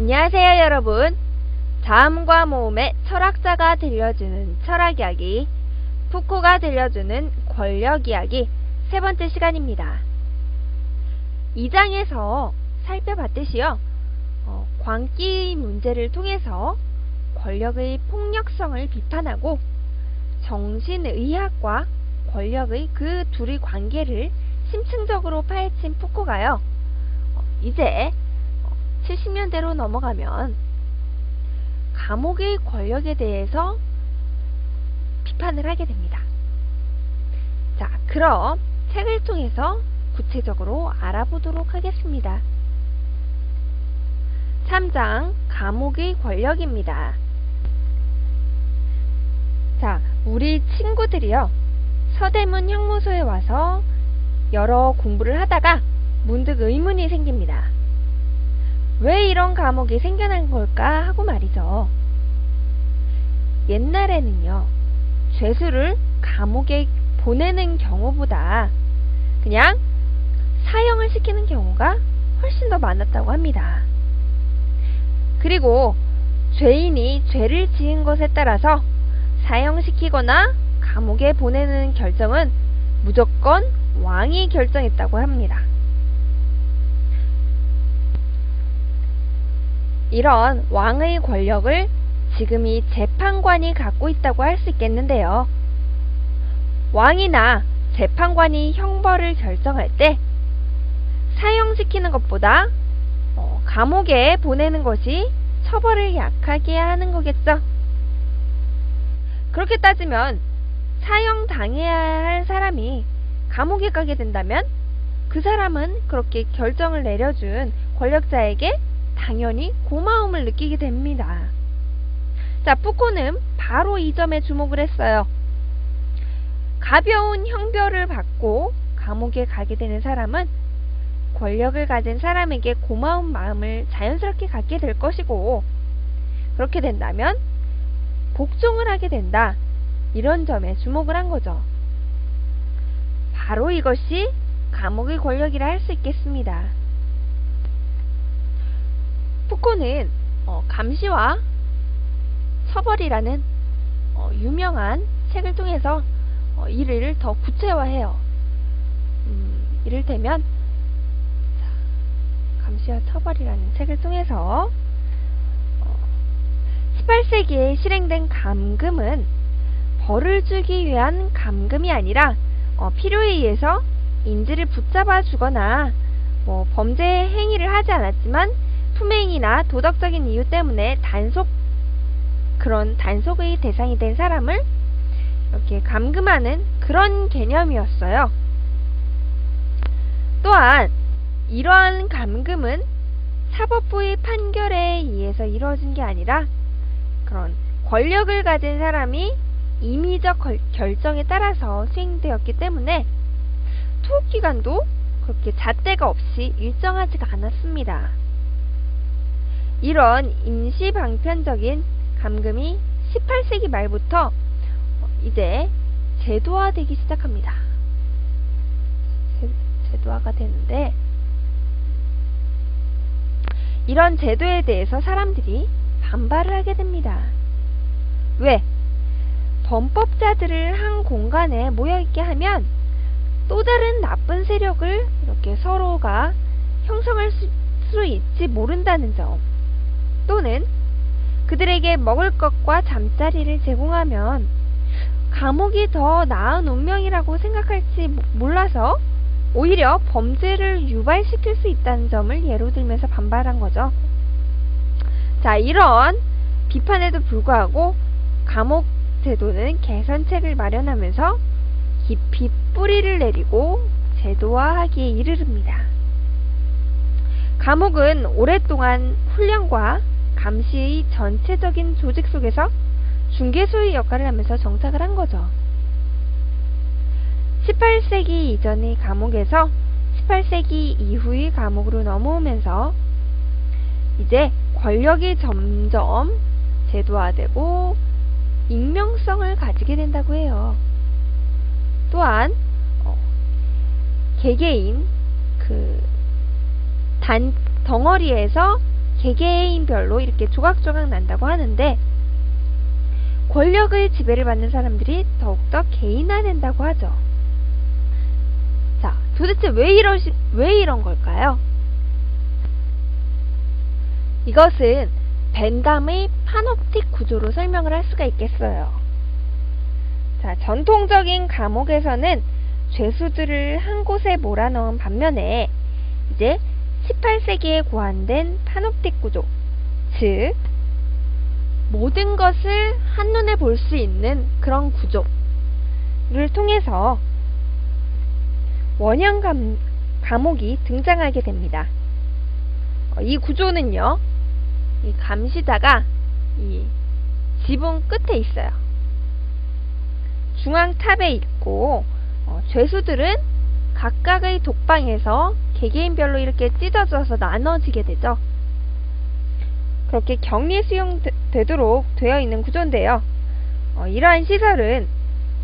안녕하세요 여러분. 자음과 모음의 철학자가 들려주는 철학이야기, 푸코가 들려주는 권력이야기 세 번째 시간입니다. 2장에서 살펴봤듯이요, 광기 문제를 통해서 권력의 폭력성을 비판하고 정신의학과 권력의 그 둘의 관계를 심층적으로 파헤친 푸코가요, 이제 70년대로 넘어가면 감옥의 권력에 대해서 비판을 하게 됩니다. 자, 그럼 책을 통해서 구체적으로 알아보도록 하겠습니다. 3장 감옥의 권력입니다. 자, 우리 친구들이요, 서대문 형무소에 와서 여러 공부를 하다가 문득 의문이 생깁니다. 왜 이런 감옥이 생겨난 걸까 하고 말이죠. 옛날에는요, 죄수를 감옥에 보내는 경우보다 그냥 사형을 시키는 경우가 훨씬 더 많았다고 합니다. 그리고 죄인이 죄를 지은 것에 따라서 사형시키거나 감옥에 보내는 결정은 무조건 왕이 결정했다고 합니다. 이런 왕의 권력을 지금 이 재판관이 갖고 있다고 할 수 있겠는데요. 왕이나 재판관이 형벌을 결정할 때 사형시키는 것보다 감옥에 보내는 것이 처벌을 약하게 하는 거겠죠. 그렇게 따지면 사형 당해야 할 사람이 감옥에 가게 된다면 그 사람은 그렇게 결정을 내려준 권력자에게 당연히 고마움을 느끼게 됩니다. 자, 푸코는 바로 이 점에 주목을 했어요. 가벼운 형벌을 받고 감옥에 가게 되는 사람은 권력을 가진 사람에게 고마운 마음을 자연스럽게 갖게 될 것이고, 그렇게 된다면 복종을 하게 된다, 이런 점에 주목을 한 거죠. 바로 이것이 감옥의 권력이라 할 수 있겠습니다. 푸코는 감시와 처벌이라는 유명한 책을 통해서 이를 더 구체화해요. 이를테면 감시와 처벌이라는 책을 통해서 18세기에 실행된 감금은 벌을 주기 위한 감금이 아니라 필요에 의해서 인질을 붙잡아 주거나 범죄 행위를 하지 않았지만 품행이나 도덕적인 이유 때문에 그런 단속의 대상이 된 사람을 이렇게 감금하는 그런 개념이었어요. 또한 이러한 감금은 사법부의 판결에 의해서 이루어진 게 아니라 그런 권력을 가진 사람이 임의적 결정에 따라서 수행되었기 때문에 투옥기간도 그렇게 잣대가 없이 일정하지가 않았습니다. 이런 임시방편적인 감금이 18세기 말부터 이제 제도화되기 시작합니다. 제도화가 되는데, 이런 제도에 대해서 사람들이 반발을 하게 됩니다. 왜? 범법자들을 한 공간에 모여있게 하면 또 다른 나쁜 세력을 이렇게 서로가 형성할 수 있지 모른다는 점, 또는 그들에게 먹을 것과 잠자리를 제공하면 감옥이 더 나은 운명이라고 생각할지 몰라서 오히려 범죄를 유발시킬 수 있다는 점을 예로 들면서 반발한 거죠. 자, 이런 비판에도 불구하고 감옥 제도는 개선책을 마련하면서 깊이 뿌리를 내리고 제도화하기에 이르릅니다. 감옥은 오랫동안 훈련과 감시의 전체적인 조직 속에서 중개소의 역할을 하면서 정착을 한 거죠. 18세기 이전의 감옥에서 18세기 이후의 감옥으로 넘어오면서 이제 권력이 점점 제도화되고 익명성을 가지게 된다고 해요. 또한 개개인 덩어리에서 개개인별로 이렇게 조각조각 난다고 하는데, 권력의 지배를 받는 사람들이 더욱더 개인화된다고 하죠. 자, 도대체 왜 이런 걸까요? 이것은 벤담의 파놉틱 구조로 설명을 할 수가 있겠어요. 자, 전통적인 감옥에서는 죄수들을 한 곳에 몰아넣은 반면에 이제 18세기에 고안된 파놉틱 구조, 즉 모든 것을 한눈에 볼 수 있는 그런 구조를 통해서 원형 감옥이 등장하게 됩니다. 이 구조는요, 이 감시자가 이 지붕 끝에 있어요. 중앙탑에 있고, 죄수들은 각각의 독방에서 개개인별로 이렇게 찢어져서 나눠지게 되죠. 그렇게 격리 수용되도록 되어 있는 구조인데요. 이러한 시설은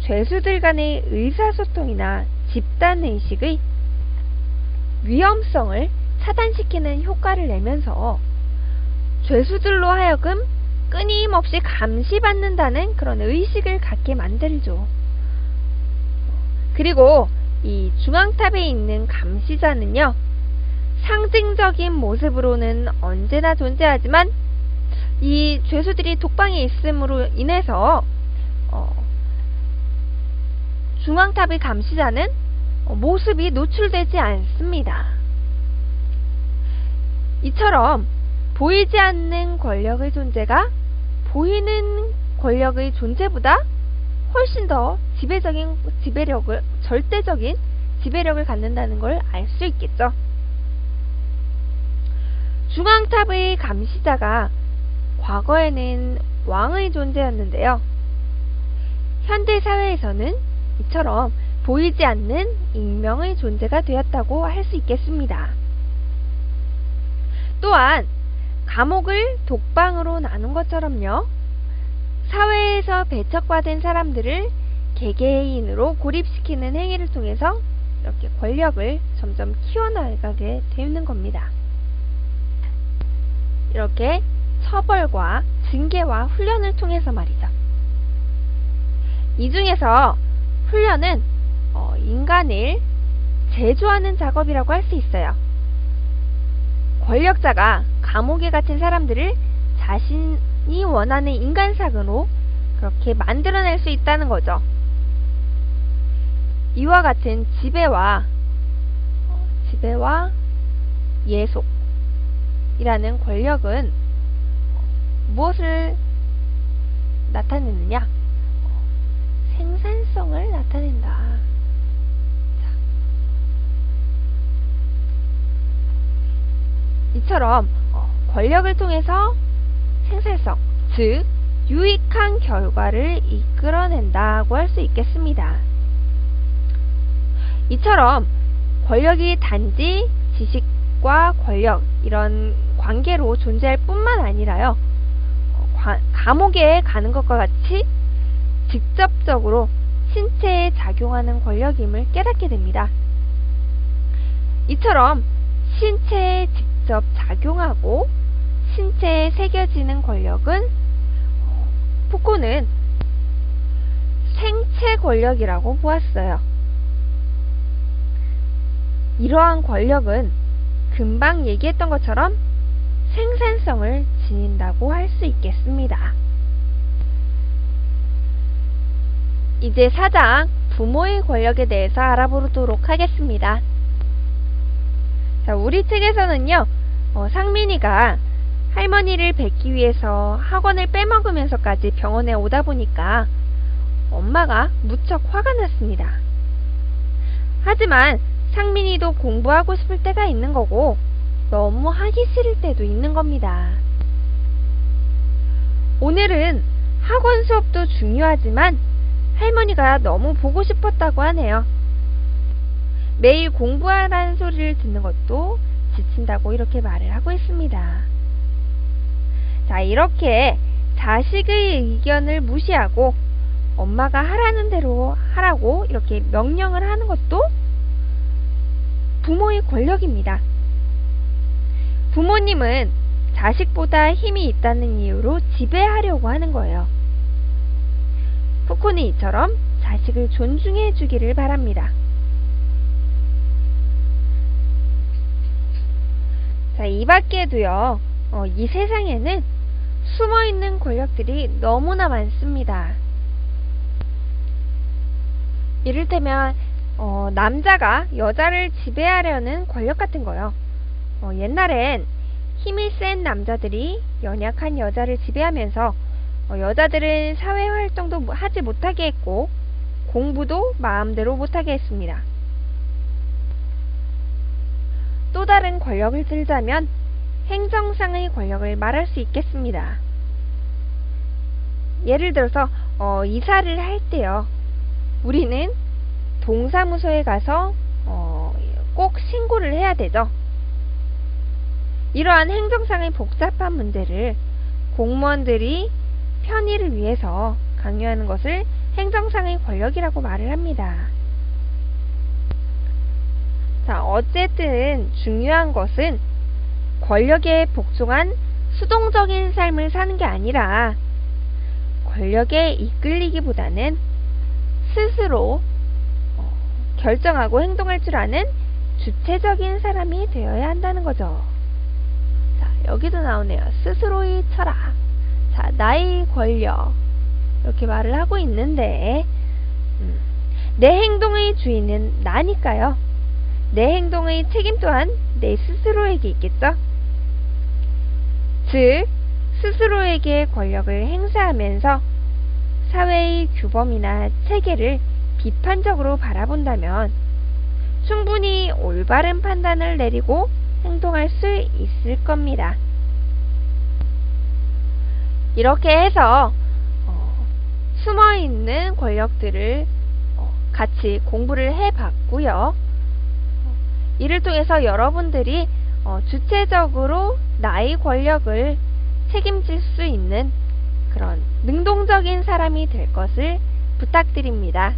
죄수들 간의 의사소통이나 집단의식의 위험성을 차단시키는 효과를 내면서 죄수들로 하여금 끊임없이 감시받는다는 그런 의식을 갖게 만들죠. 그리고 이 중앙탑에 있는 감시자는요, 상징적인 모습으로는 언제나 존재하지만 이 죄수들이 독방에 있음으로 인해서 중앙탑의 감시자는 모습이 노출되지 않습니다. 이처럼 보이지 않는 권력의 존재가 보이는 권력의 존재보다 훨씬 더 절대적인 지배력을 갖는다는 걸 알 수 있겠죠. 중앙탑의 감시자가 과거에는 왕의 존재였는데요. 현대 사회에서는 이처럼 보이지 않는 익명의 존재가 되었다고 할 수 있겠습니다. 또한 감옥을 독방으로 나눈 것처럼요, 사회에서 배척받은 사람들을 개개인으로 고립시키는 행위를 통해서 이렇게 권력을 점점 키워나가게 되는 겁니다. 이렇게 처벌과 징계와 훈련을 통해서 말이죠. 이 중에서 훈련은 인간을 제조하는 작업이라고 할 수 있어요. 권력자가 감옥에 갇힌 사람들을 자신이 원하는 인간상으로 그렇게 만들어낼 수 있다는 거죠. 이와 같은 지배와 예속이라는 권력은 무엇을 나타내느냐? 생산성을 나타낸다. 자. 이처럼 권력을 통해서 생산성, 즉 유익한 결과를 이끌어낸다고 할 수 있겠습니다. 이처럼 권력이 단지 지식과 권력 이런 관계로 존재할 뿐만 아니라요, 감옥에 가는 것과 같이 직접적으로 신체에 작용하는 권력임을 깨닫게 됩니다. 이처럼 신체에 직접 작용하고 신체에 새겨지는 권력은 푸코는 생체 권력이라고 보았어요. 이러한 권력은 금방 얘기했던 것처럼 생산성을 지닌다고 할 수 있겠습니다. 이제 4장 부모의 권력에 대해서 알아보도록 하겠습니다. 자, 우리 책에서는요, 상민이가 할머니를 뵙기 위해서 학원을 빼먹으면서까지 병원에 오다 보니까 엄마가 무척 화가 났습니다. 하지만 상민이도 공부하고 싶을 때가 있는 거고 너무 하기 싫을 때도 있는 겁니다. 오늘은 학원 수업도 중요하지만 할머니가 너무 보고 싶었다고 하네요. 매일 공부하라는 소리를 듣는 것도 지친다고 이렇게 말을 하고 있습니다. 자, 이렇게 자식의 의견을 무시하고 엄마가 하라는 대로 하라고 이렇게 명령을 하는 것도 부모의 권력입니다. 부모님은 자식보다 힘이 있다는 이유로 지배하려고 하는 거예요. 푸코는 이처럼 자식을 존중해 주기를 바랍니다. 자, 이 밖에도요, 이 세상에는 숨어있는 권력들이 너무나 많습니다. 이를테면 남자가 여자를 지배하려는 권력 같은 거요. 옛날엔 힘이 센 남자들이 연약한 여자를 지배하면서 여자들은 사회활동도 하지 못하게 했고 공부도 마음대로 못하게 했습니다. 또 다른 권력을 들자면 행정상의 권력을 말할 수 있겠습니다. 예를 들어서 이사를 할 때요. 우리는 동사무소에 가서 꼭 신고를 해야 되죠. 이러한 행정상의 복잡한 문제를 공무원들이 편의를 위해서 강요하는 것을 행정상의 권력이라고 말을 합니다. 자, 어쨌든 중요한 것은 권력에 복종한 수동적인 삶을 사는 게 아니라 권력에 이끌리기보다는 스스로 결정하고 행동할 줄 아는 주체적인 사람이 되어야 한다는 거죠. 자, 여기도 나오네요. 스스로의 철학. 자, 나의 권력. 이렇게 말을 하고 있는데 내 행동의 주인은 나니까요. 내 행동의 책임 또한 내 스스로에게 있겠죠. 즉, 스스로에게 권력을 행사하면서 사회의 규범이나 체계를 비판적으로 바라본다면 충분히 올바른 판단을 내리고 행동할 수 있을 겁니다. 이렇게 해서 숨어있는 권력들을 같이 공부를 해봤고요. 이를 통해서 여러분들이 주체적으로 나의 권력을 책임질 수 있는 그런 능동적인 사람이 될 것을 부탁드립니다.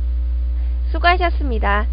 수고하셨습니다.